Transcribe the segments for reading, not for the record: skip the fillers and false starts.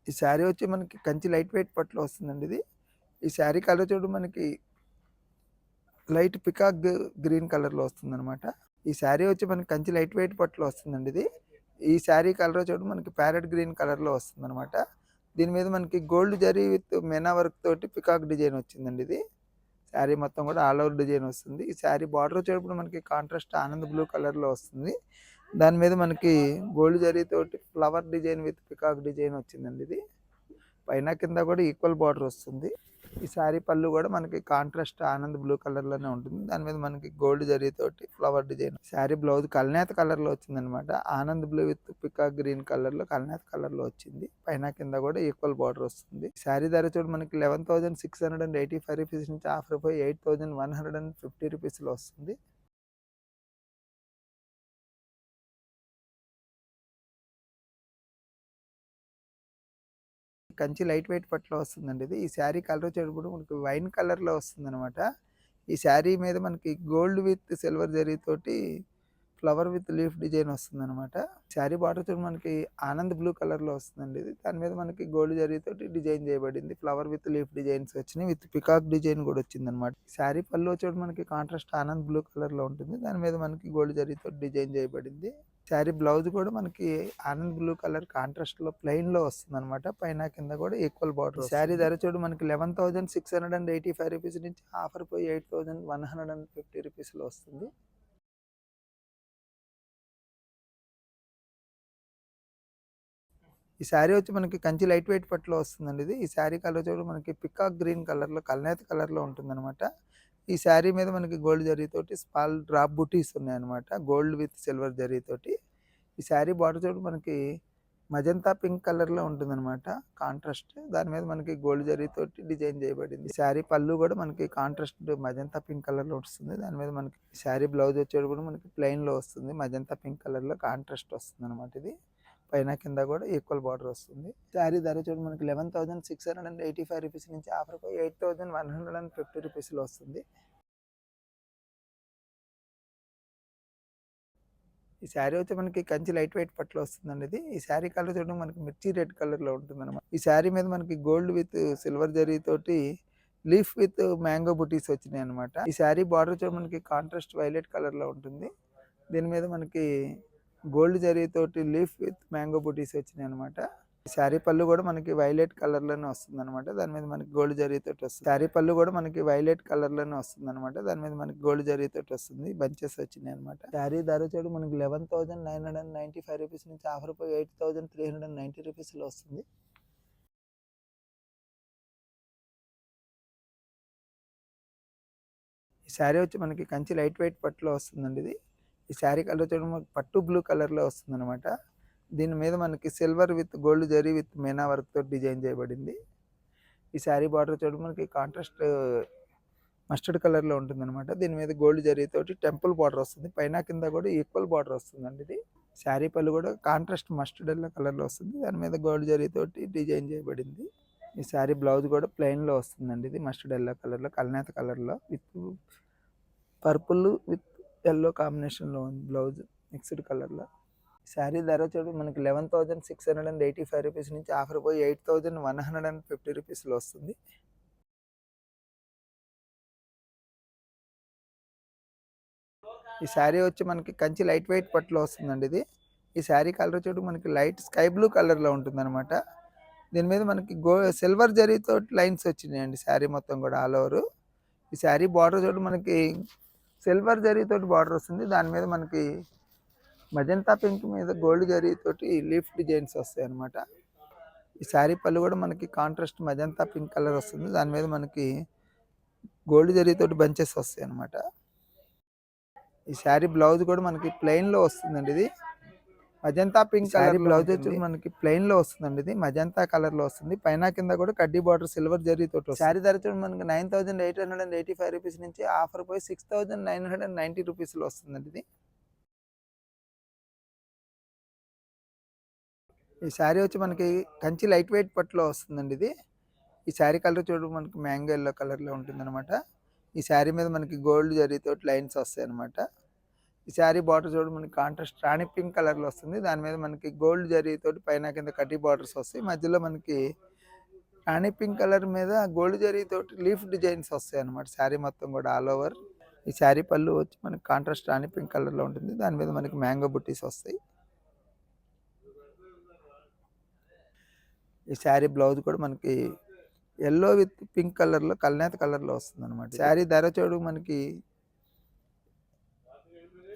ఈ శారీ వచ్చి మనకి కంచి లైట్ వెయిట్ పట్టులో వస్తుందండి ఇది. ఈ శారీ కలర్ చూడు మనకి లైట్ పికాక్ గ్రీన్ కలర్‌లో వస్తుందనమాట. ఈ శారీ వచ్చి మనకి కంచి లైట్ వెయిట్ పట్టులో వస్తుందండి ఇది. ఈ శారీ కలర్ చూడు మనకి ప్యారెట్ గ్రీన్ కలర్‌లో వస్తుందనమాట. దీని మీద మనకి gold zari with Meena work తోటి పికాక్ డిజైన్ వచ్చిందండి ఇది. శారీ మొత్తం కూడా ఆల్ ఓవర్ డిజైన్ వస్తుంది. ఈ శారీ బార్డర్ వచ్చేటప్పుడు మనకి కాంట్రాస్ట్ ఆనంద్ బ్లూ కలర్‌లో వస్తుంది. దాని మీద మనకి గోల్డ్ జరీతోటి flower design with peacock design వచ్చిందండి ఇది. పైన కింద కూడా ఈక్వల్ బార్డర్ వస్తుంది. ఈ శారీ పళ్ళు కూడా మనకి కాంట్రాస్ట్ ఆనంద్ బ్లూ కలర్‌లోనే ఉంటుంది. దాని మీద మనకి గోల్డ్ జరీతోటి ఫ్లవర్ డిజైన్. శారీ బ్లౌజ్ కల్నేత కలర్‌లో వచ్చిందనమాట. Anand blue with peacock green కలర్‌లో కల్నేత కలర్‌లో వచ్చింది. పైన కింద కూడా ఈక్వల్ బార్డర్ వస్తుంది. శారీ ధర చూడు మనకి 11,685 రూపీస్ నుంచి ఆఫర్ పోయి 8,150 రూపీస్‌లో వస్తుంది. కంచి లైట్ వెయిట్ పట్టులో వస్తుందండి ఇది. ఈ శారీ కలర్ వచ్చేటప్పుడు మనకి వైన్ కలర్‌లో వస్తుందనమాట. ఈ శారీ మీద మనకి గోల్డ్ విత్ సిల్వర్ జరీతోటి ఫ్లవర్ విత్ లీఫ్ డిజైన్ వస్తుందనమాట. శారీ బార్డర్ చూడు మనకి ఆనంద్ బ్లూ కలర్‌లో వస్తుందండి ఇది. దాని మీద మనకి గోల్డ్ జరీతోటి డిజైన్ చేయబడింది. ఫ్లవర్ విత్ లీఫ్ డిజైన్స్ వచ్చినాయి. విత్ పికాక్ డిజైన్ కూడా వచ్చిందనమాట. శారీ పళ్ళు వచ్చేటప్పుడు మనకి కాంట్రాస్ట్ ఆనంద్ బ్లూ కలర్‌లో ఉంటుంది. దాని మీద మనకి గోల్డ్ జరీతోటి డిజైన్ చేయబడింది. శారీ బ్లౌజ్ కూడా మనకి ఆనంద్ బ్లూ కలర్ కాంట్రాస్ట్‌లో ప్లెయిన్‌లో వస్తుందనమాట. పైన కింద కూడా ఈక్వల్ బార్డర్. శారీ ధర చూడు మనకి 11,685 రూపీస్ నుంచి ఆఫర్ పోయి 8,150 రూపీస్‌లో వస్తుంది. ఈ శారీ వచ్చి మనకి కంచి లైట్ వెయిట్ పట్టులో వస్తుందండి ఇది. ఈ శారీ కలర్ చూడు మనకి పికాక్ గ్రీన్ కలర్‌లో కల్నేత కలర్‌లో ఉంటుందనమాట. ఈ శారీ మీద మనకి గోల్డ్ జరీతోటి స్మాల్ డ్రాప్ బుటీస్ ఉన్నాయన్నమాట. గోల్డ్ విత్ సిల్వర్ జరీతోటి. ఈ శారీ బార్డర్ చూడు మనకి మజంతా పింక్ కలర్‌లో ఉంటుందనమాట. కాంట్రాస్ట్. దాని మీద మనకి గోల్డ్ జరీతోటి డిజైన్ చేయబడింది. ఈ శారీ పళ్ళు కూడా మనకి కాంట్రాస్ట్ మజంతా పింక్ కలర్‌లో వస్తుంది. దాని మీద మనకి శారీ బ్లౌజ్ వచ్చేది కూడా మనకి ప్లెయిన్‌లో వస్తుంది. మజంతా పింక్ కలర్‌లో కాంట్రాస్ట్ వస్తుందనమాట ఇది. పైన కింద కూడా ఈక్వల్ బార్డర్ వస్తుంది. శారీ ధర చూడు మనకి 11,685 రూపీస్ నుంచి ఆఫర్ పోయి 8,150 రూపీస్‌లో వస్తుంది. ఈ శారీ వచ్చి మనకి కంచి లైట్ వెయిట్ పట్టులో వస్తుందండి ఇది. ఈ శారీ కలర్ చూడడం మనకి మిర్చి రెడ్ కలర్‌లో ఉంటుందన్నమాట. ఈ శారీ మీద మనకి గోల్డ్ విత్ సిల్వర్ జరీతోటి లీఫ్ విత్ మ్యాంగో బుటీస్ వచ్చినాయన్నమాట. ఈ శారీ బార్డర్ చూడ మనకి కాంట్రాస్ట్ వైలెట్ కలర్‌లో ఉంటుంది. దీని మీద మనకి గోల్డ్ జరీతోటి లీఫ్ విత్ మ్యాంగో బుటీస్ వచ్చినాయన్నమాట. శారీ పళ్ళు కూడా మనకి వైలెట్ కలర్‌లోనే వస్తుందనమాట. దాని మీద మనకి గోల్డ్ జరీతోటి వస్తుంది. శారీ పళ్ళు కూడా మనకి వైలెట్ కలర్‌లోనే వస్తుందనమాట. దాని మీద మనకి గోల్డ్ జరీతోటి వస్తుంది. బంచెస్ వచ్చినాయన్నమాట. శారీ ధర చూడు మనకి 11,995 రూపీస్ నుంచి ఆఫర్ పోయి 8,390 రూపీస్‌లో వస్తుంది. ఈ శారీ వచ్చి మనకి కంచి లైట్ వెయిట్ పట్టులో వస్తుందండి ఇది. ఈ శారీ కలర్ చూడండి మనకి పట్టు బ్లూ కలర్‌లో వస్తుందనమాట. దీని మీద మనకి silver with gold zari with Meena వర్క్‌తో డిజైన్ చేయబడింది. ఈ శారీ బార్డర్ చూడండి మనకి కాంట్రాస్ట్ మస్టర్డ్ కలర్‌లో ఉంటుందనమాట. దీని మీద గోల్డ్ జరీతోటి టెంపుల్ బార్డర్ వస్తుంది. పైన కింద కూడా ఈక్వల్ బార్డర్ వస్తుందండి ఇది. శారీ పళ్ళు కూడా కాంట్రాస్ట్ మస్టర్డ్ ఎల్లో కలర్‌లో వస్తుంది. దాని మీద గోల్డ్ జరీతోటి డిజైన్ చేయబడింది. ఈ శారీ బ్లౌజ్ కూడా ప్లెయిన్‌లో వస్తుందండి ఇది. మస్టర్డ్ ఎల్లో కలర్‌లో కల్నేత కలర్‌లో విత్ పర్పుల్ విత్ ఎల్లో కాంబినేషన్‌లో ఉంది బ్లౌజ్ మిక్స్డ్ కలర్‌లో. శారీ ధర చూడు మనకి 11,685 రూపీస్ నుంచి ఆఫర్ పోయి 8,150 రూపీస్‌లో వస్తుంది. ఈ శారీ వచ్చి మనకి కంచి లైట్ వెయిట్ పట్టులో వస్తుందండి ఇది. ఈ శారీ కలర్ చూడు మనకి లైట్ స్కై బ్లూ కలర్‌లో ఉంటుందన్నమాట. దీని మీద మనకి సిల్వర్ జరీతోటి లైన్స్ వచ్చినాయండి శారీ మొత్తం కూడా ఆల్ ఓవర్. ఈ శారీ బార్డర్ చూడు మనకి సిల్వర్ జరీతోటి బార్డర్ వస్తుంది. దాని మీద మనకి మజంతా పింక్ మీద గోల్డ్ జరీతోటి లీఫ్ డిజైన్స్ వస్తాయి అన్నమాట. ఈ శారీ పళ్ళు కూడా మనకి కాంట్రాస్ట్ మజంతా పింక్ కలర్ వస్తుంది. దాని మీద మనకి గోల్డ్ జరీతోటి బంచెస్ వస్తాయి అన్నమాట. ఈ శారీ బ్లౌజ్ కూడా మనకి ప్లెయిన్‌లో వస్తుందండి ఇది. మజంతా పింక్ కలర్ బ్లౌజ్ వచ్చి మనకి ప్లెయిన్‌లో వస్తుందండి ఇది. మజంతా కలర్‌లో వస్తుంది. పైన కింద కూడా కడ్డీ బార్డర్ సిల్వర్ జరీతోటి వస్తుంది. శారీ ధర చూడండి మనకి 9,885 రూపీస్ నుంచి ఆఫర్ పోయి 6,990 రూపీస్‌లో వస్తుందండి ఇది. ఈ శారీ వచ్చి మనకి కంచి లైట్ వెయిట్ పట్టులో వస్తుందండి ఇది. ఈ శారీ కలర్ చూడు మనకి మ్యాంగో ఎల్లో కలర్‌లో ఉంటుందన్నమాట. ఈ శారీ మీద మనకి గోల్డ్ జరీతోటి లైన్స్ వస్తాయన్నమాట. ఈ శారీ బార్డర్ చూడు మనకి కాంట్రాస్ట్ రాణి పింక్ కలర్లో వస్తుంది. దాని మీద మనకి గోల్డ్ జరీ తోటి పైన కింద కడ్డీ బార్డర్స్ వస్తాయి. మధ్యలో మనకి రాణి పింక్ కలర్ మీద గోల్డ్ జరీ తోటి లీఫ్ డిజైన్స్ వస్తాయి అన్నమాట. శారీ మొత్తం కూడా ఆల్ ఓవర్. ఈ శారీ పళ్ళు వచ్చి మనకి కాంట్రాస్ట్ రాణి పింక్ కలర్లో ఉంటుంది. దాని మీద మనకి మ్యాంగో బుట్టీస్ వస్తాయి. ఈ శారీ బ్లౌజ్ కూడా మనకి ఎల్లో విత్ పింక్ కలర్లో కల్నేత కలర్లో వస్తుంది అనమాట. శారీ ధర చూడు మనకి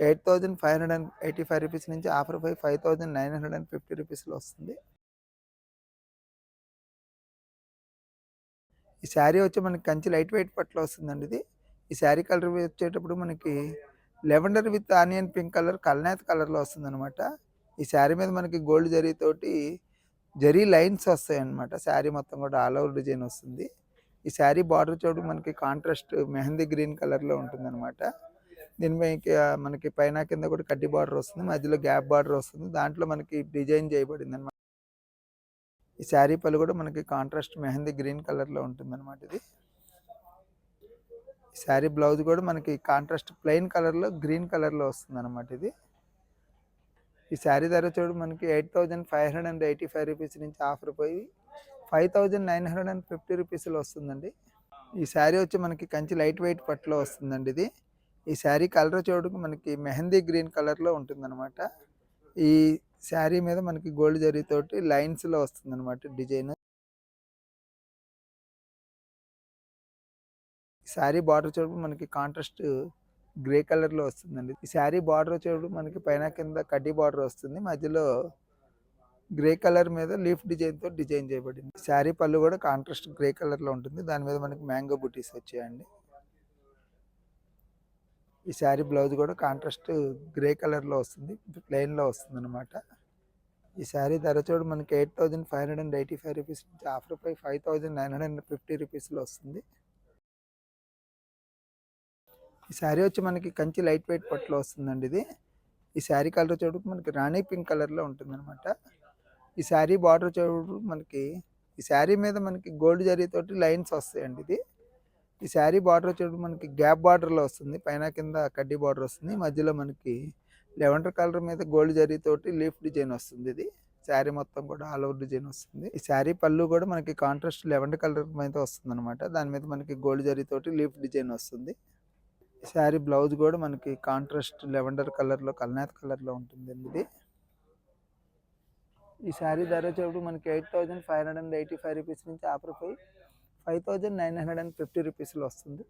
8,585 రూపీస్ నుంచి ఆఫర్ 5,950 రూపీస్లో వస్తుంది. ఈ శారీ వచ్చి మనకి కంచి లైట్ వెయిట్ పట్టులో వస్తుందండి ఇది. ఈ శారీ కలర్ వచ్చేటప్పుడు మనకి lavender with onion pink colour కల్నేత కలర్లో వస్తుంది అనమాట. ఈ శారీ మీద మనకి గోల్డ్ జరీ తోటి జరీ లైన్స్ వస్తాయి అన్నమాట. శారీ మొత్తం కూడా ఆల్ ఓవర్ డిజైన్ వస్తుంది. ఈ శారీ బార్డర్ చూడు మనకి కాంట్రాస్ట్ మెహందీ గ్రీన్ కలర్లో ఉంటుంది అనమాట. దీని మనకి పైన కింద కూడా కడ్డీ బార్డర్ వస్తుంది. మధ్యలో గ్యాప్ బార్డర్ వస్తుంది. దాంట్లో మనకి డిజైన్ చేయబడింది అనమాట. ఈ శారీ పళ్ళు కూడా మనకి కాంట్రాస్ట్ మెహందీ గ్రీన్ కలర్లో ఉంటుంది అనమాట. ఇది శారీ బ్లౌజ్ కూడా మనకి కాంట్రాస్ట్ ప్లెయిన్ కలర్లో గ్రీన్ కలర్లో వస్తుంది అనమాట. ఇది ఈ శారీ ధర చూడు మనకి 8,585 రూపీస్ నుంచి ఆఫర్ పోయి 5,950 రూపీస్లో వస్తుందండి. ఈ శారీ వచ్చి మనకి కంచి లైట్ వెయిట్ పట్టులో వస్తుందండి. ఇది ఈ శారీ కలర్ చూడు మనకి మెహందీ గ్రీన్ కలర్లో ఉంటుందన్నమాట. ఈ శారీ మీద మనకి గోల్డ్ జరీతోటి లైన్స్లో వస్తుందన్నమాట డిజైన్. శారీ బార్డర్ చూడు మనకి కాంట్రాస్ట్ గ్రే కలర్లో వస్తుందండి. ఈ శారీ బార్డర్ చూడు మనకి పైన కింద కడ్డీ బార్డర్ వస్తుంది. మధ్యలో గ్రే కలర్ మీద లీఫ్ డిజైన్తో డిజైన్ చేయబడింది. శారీ పళ్ళు కూడా కాంట్రాస్ట్ గ్రే కలర్లో ఉంటుంది. దాని మీద మనకి మ్యాంగో బుటీస్ వచ్చాయండి. ఈ శారీ బ్లౌజ్ కూడా కాంట్రాస్ట్ గ్రే కలర్లో వస్తుంది. ప్లెయిన్లో వస్తుంది అనమాట. ఈ శారీ ధర చూడు మనకి 8,585 రూపీస్ నుంచి ఆఫర్ పై 5,950 రూపీస్లో వస్తుంది. ఈ శారీ వచ్చి మనకి కంచి లైట్ వెయిట్ పట్టులో వస్తుందండి. ఇది ఈ శారీ కలర్ చూడు మనకి రాణి పింక్ కలర్లో ఉంటుంది అనమాట. ఈ శారీ బార్డర్ చూడు మనకి ఈ శారీ మీద మనకి గోల్డ్ జరీతోటి లైన్స్ వస్తాయండి. ఇది ఈ శారీ బార్డర్ చూడు మనకి గ్యాప్ బార్డర్లో వస్తుంది. పైన కింద కడ్డీ బార్డర్ వస్తుంది. మధ్యలో మనకి లెవెండర్ కలర్ మీద గోల్డ్ జరీతోటి లీఫ్ డిజైన్ వస్తుంది. ఇది శారీ మొత్తం కూడా ఆల్ ఓవర్ డిజైన్ వస్తుంది. ఈ శారీ పళ్ళు కూడా మనకి కాంట్రాస్ట్ లెవెండర్ కలర్ మీద వస్తుంది అనమాట. దాని మీద మనకి గోల్డ్ జరీతోటి లీఫ్ డిజైన్ వస్తుంది. శారీ బ్లౌజ్ కూడా మనకి కాంట్రాస్ట్ లెవెండర్ కలర్లో కల్నేత కలర్లో ఉంటుందండి. ఇది ఈ శారీ ధర చూడు మనకి 8,585 రూపీస్ నుంచి ఆఫర్ పోయి 5,950 రూపీస్లో వస్తుంది.